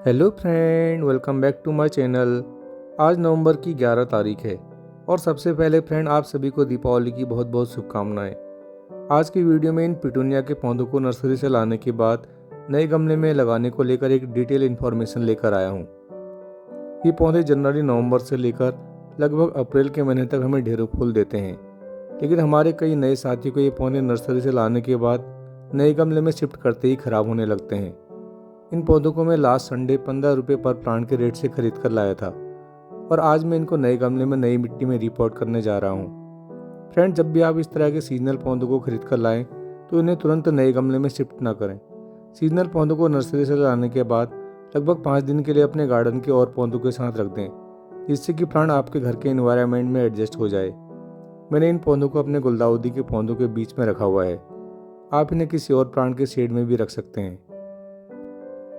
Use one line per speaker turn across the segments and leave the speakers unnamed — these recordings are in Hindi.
Hello friend, welcome back to my channel. आज नवंबर की 11 तारीख है और सबसे पहले फ्रेंड आप सभी को दीपावली की बहुत बहुत शुभकामनाएं। आज की वीडियो में इन पिटूनिया के पौधों को नर्सरी से लाने के बाद नए गमले में लगाने को लेकर एक डिटेल इन्फॉर्मेशन लेकर आया हूँ। ये पौधे जनवरी नवंबर से लेकर लगभग अप्रैल के महीने तक हमें ढेरों फूल देते हैं, लेकिन हमारे कई नए साथियों को ये पौधे नर्सरी से लाने के बाद नए गमले में शिफ्ट करते ही खराब होने लगते हैं। इन पौधों को मैं लास्ट संडे 15 रुपये पर प्लांट के रेट से खरीद कर लाया था और आज मैं इनको नए गमले में नई मिट्टी में रिपोर्ट करने जा रहा हूँ। फ्रेंड, जब भी आप इस तरह के सीजनल पौधों को खरीद कर लाएं तो इन्हें तुरंत नए गमले में शिफ्ट ना करें। सीजनल पौधों को नर्सरी से लाने के बाद लगभग 5 दिन के लिए अपने गार्डन के और पौधों के साथ रख दें, जिससे कि प्लांट आपके घर के एनवायरनमेंट में एडजस्ट हो जाए। मैंने इन पौधों को अपने गुलदाउदी के पौधों के बीच में रखा हुआ है। आप इन्हें किसी और प्लांट के शेड में भी रख सकते हैं।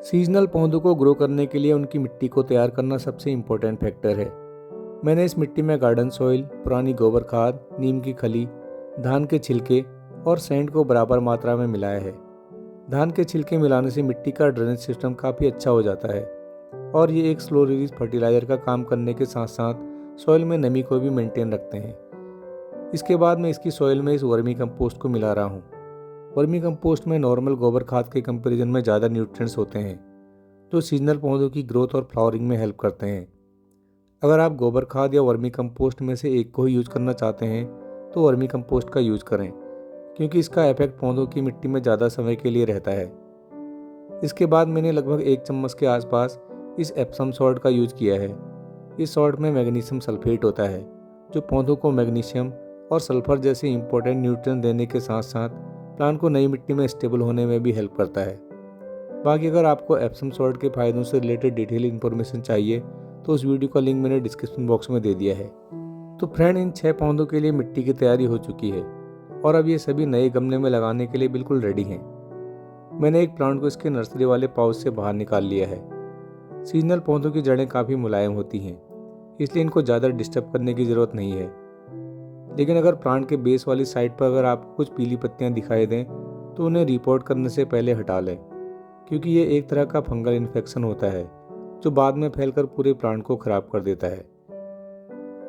सीजनल पौधों को ग्रो करने के लिए उनकी मिट्टी को तैयार करना सबसे इम्पोर्टेंट फैक्टर है। मैंने इस मिट्टी में गार्डन सॉइल, पुरानी गोबर खाद, नीम की खली, धान के छिलके और सैंड को बराबर मात्रा में मिलाया है। धान के छिलके मिलाने से मिट्टी का ड्रेनेज सिस्टम काफ़ी अच्छा हो जाता है और ये एक स्लो रिलीज फर्टिलाइजर का काम करने के साथ साथ सॉइल में नमी को भी मेंटेन रखते हैं। इसके बाद मैं इसकी सॉइल में इस वर्मी कंपोस्ट को मिला रहा हूँ। वर्मी कंपोस्ट में नॉर्मल गोबर खाद के कंपैरिजन में ज़्यादा न्यूट्रिएंट्स होते हैं, जो सीजनल पौधों की ग्रोथ और फ्लावरिंग में हेल्प करते हैं। अगर आप गोबर खाद या वर्मी कंपोस्ट में से एक को ही यूज करना चाहते हैं तो वर्मी कंपोस्ट का यूज करें, क्योंकि इसका इफेक्ट पौधों की मिट्टी में ज़्यादा समय के लिए रहता है। इसके बाद मैंने लगभग 1 चम्मच के आसपास इस एप्सम सॉल्ट का यूज किया है। इस सॉल्ट में मैग्नीशियम सल्फेट होता है, जो पौधों को मैग्नीशियम और सल्फर जैसे इंपॉर्टेंट न्यूट्रिएंट देने के साथ साथ प्लांट को नई मिट्टी में स्टेबल होने में भी हेल्प करता है। बाकी अगर आपको एप्सम सॉल्ट के फायदों से रिलेटेड डिटेल इन्फॉर्मेशन चाहिए तो उस वीडियो का लिंक मैंने डिस्क्रिप्शन बॉक्स में दे दिया है। तो फ्रेंड, इन 6 पौधों के लिए मिट्टी की तैयारी हो चुकी है और अब ये सभी नए गमले में लगाने के लिए बिल्कुल रेडी हैं। मैंने एक प्लांट को इसके नर्सरी वाले पाउच से बाहर निकाल लिया है। सीजनल पौधों की जड़ें काफ़ी मुलायम होती हैं, इसलिए इनको ज़्यादा डिस्टर्ब करने की ज़रूरत नहीं है। लेकिन अगर प्लांट के बेस वाली साइड पर अगर आपको कुछ पीली पत्तियां दिखाई दें तो उन्हें रिपोर्ट करने से पहले हटा लें, क्योंकि ये एक तरह का फंगल इन्फेक्शन होता है जो बाद में फैलकर पूरे प्लांट को खराब कर देता है।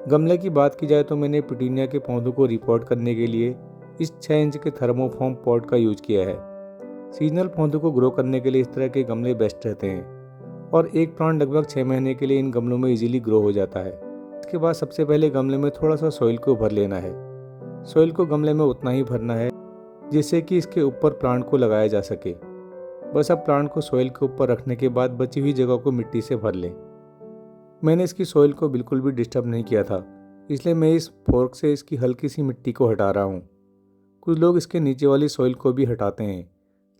गमले की बात की जाए तो मैंने पिटूनिया के पौधों को रिपोर्ट करने के लिए इस 6 इंच के थर्मोफॉर्म पॉट का यूज किया है। सीजनल पौधों को ग्रो करने के लिए इस तरह के गमले बेस्ट रहते हैं और एक प्लांट लगभग 6 महीने के लिए इन गमलों में इजीली ग्रो हो जाता है। इसके बाद सबसे पहले गमले में थोड़ा सा सॉइल को भर लेना है। सॉइल को गमले में उतना ही भरना है जिससे कि इसके ऊपर प्लांट को लगाया जा सके। बस अब प्लांट को सॉइल के ऊपर रखने के बाद बची हुई जगह को मिट्टी से भर लें। मैंने इसकी सॉइल को बिल्कुल भी डिस्टर्ब नहीं किया था, इसलिए मैं इस फोर्क से इसकी हल्की सी मिट्टी को हटा रहा हूँ। कुछ लोग इसके नीचे वाली सॉइल को भी हटाते हैं,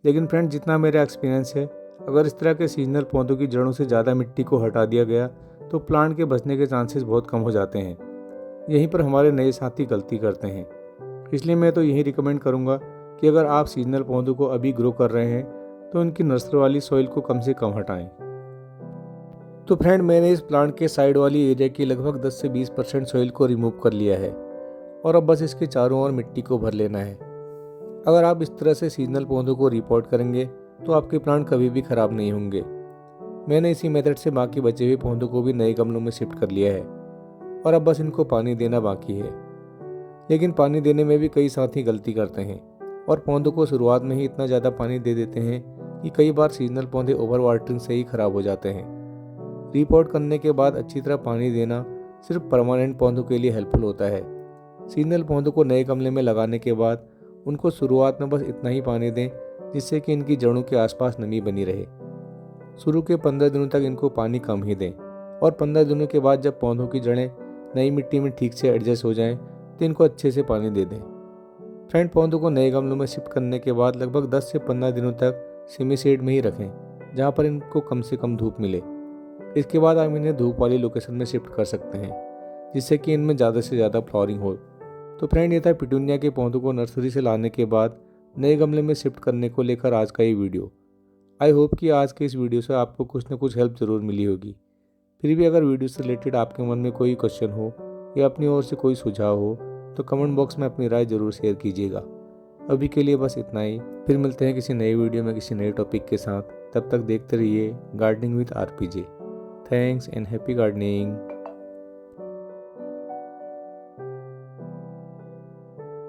लेकिन फ्रेंड, जितना मेरा एक्सपीरियंस है, अगर इस तरह के सीजनल पौधों की जड़ों से ज़्यादा मिट्टी को हटा दिया गया तो प्लांट के बचने के चांसेस बहुत कम हो जाते हैं। यहीं पर हमारे नए साथी गलती करते हैं। इसलिए मैं तो यही रिकमेंड करूँगा कि अगर आप सीजनल पौधों को अभी ग्रो कर रहे हैं तो इनकी नर्सरी वाली सॉइल को कम से कम हटाएं। तो फ्रेंड, मैंने इस प्लांट के साइड वाली एरिया की लगभग 10 से 20% सॉइल को रिमूव कर लिया है और अब बस इसके चारों ओर मिट्टी को भर लेना है। अगर आप इस तरह से सीजनल पौधों को रिपोर्ट करेंगे तो आपके प्लांट कभी भी ख़राब नहीं होंगे। मैंने इसी मेथड से बाकी बचे हुए पौधों को भी नए गमलों में शिफ्ट कर लिया है और अब बस इनको पानी देना बाकी है। लेकिन पानी देने में भी कई साथी गलती करते हैं और पौधों को शुरुआत में ही इतना ज़्यादा पानी दे देते हैं कि कई बार सीजनल पौधे ओवर वाटरिंग से ही खराब हो जाते हैं। रिपोर्ट करने के बाद अच्छी तरह पानी देना सिर्फ परमानेंट पौधों के लिए हेल्पफुल होता है। सीजनल पौधों को नए गमले में लगाने के बाद उनको शुरुआत में बस इतना ही पानी दें जिससे कि इनकी जड़ों के आसपास नमी बनी रहे। शुरू के 15 दिनों तक इनको पानी कम ही दें और 15 दिनों के बाद जब पौधों की जड़ें नई मिट्टी में ठीक से एडजस्ट हो जाएं तो इनको अच्छे से पानी दे दें। फ्रेंड, पौधों को नए गमलों में शिफ्ट करने के बाद लगभग 10 से 15 दिनों तक सेमी शेड में ही रखें, जहाँ पर इनको कम से कम धूप मिले। इसके बाद आप इन्हें धूप वाली लोकेशन में शिफ्ट कर सकते हैं, जिससे कि इनमें ज़्यादा से ज़्यादा फ्लावरिंग हो। तो फ्रेंड, ये था पिटूनिया के पौधों को नर्सरी से लाने के बाद नए गमले में शिफ्ट करने को लेकर आज का ये वीडियो। आई होप कि आज के इस वीडियो से आपको कुछ ना कुछ हेल्प ज़रूर मिली होगी। फिर भी अगर वीडियो से रिलेटेड आपके मन में कोई क्वेश्चन हो या अपनी ओर से कोई सुझाव हो तो कमेंट बॉक्स में अपनी राय ज़रूर शेयर कीजिएगा। अभी के लिए बस इतना ही। फिर मिलते हैं किसी नई वीडियो में किसी नए टॉपिक के साथ। तब तक देखते रहिए gardening with RPJ. Thanks and happy gardening.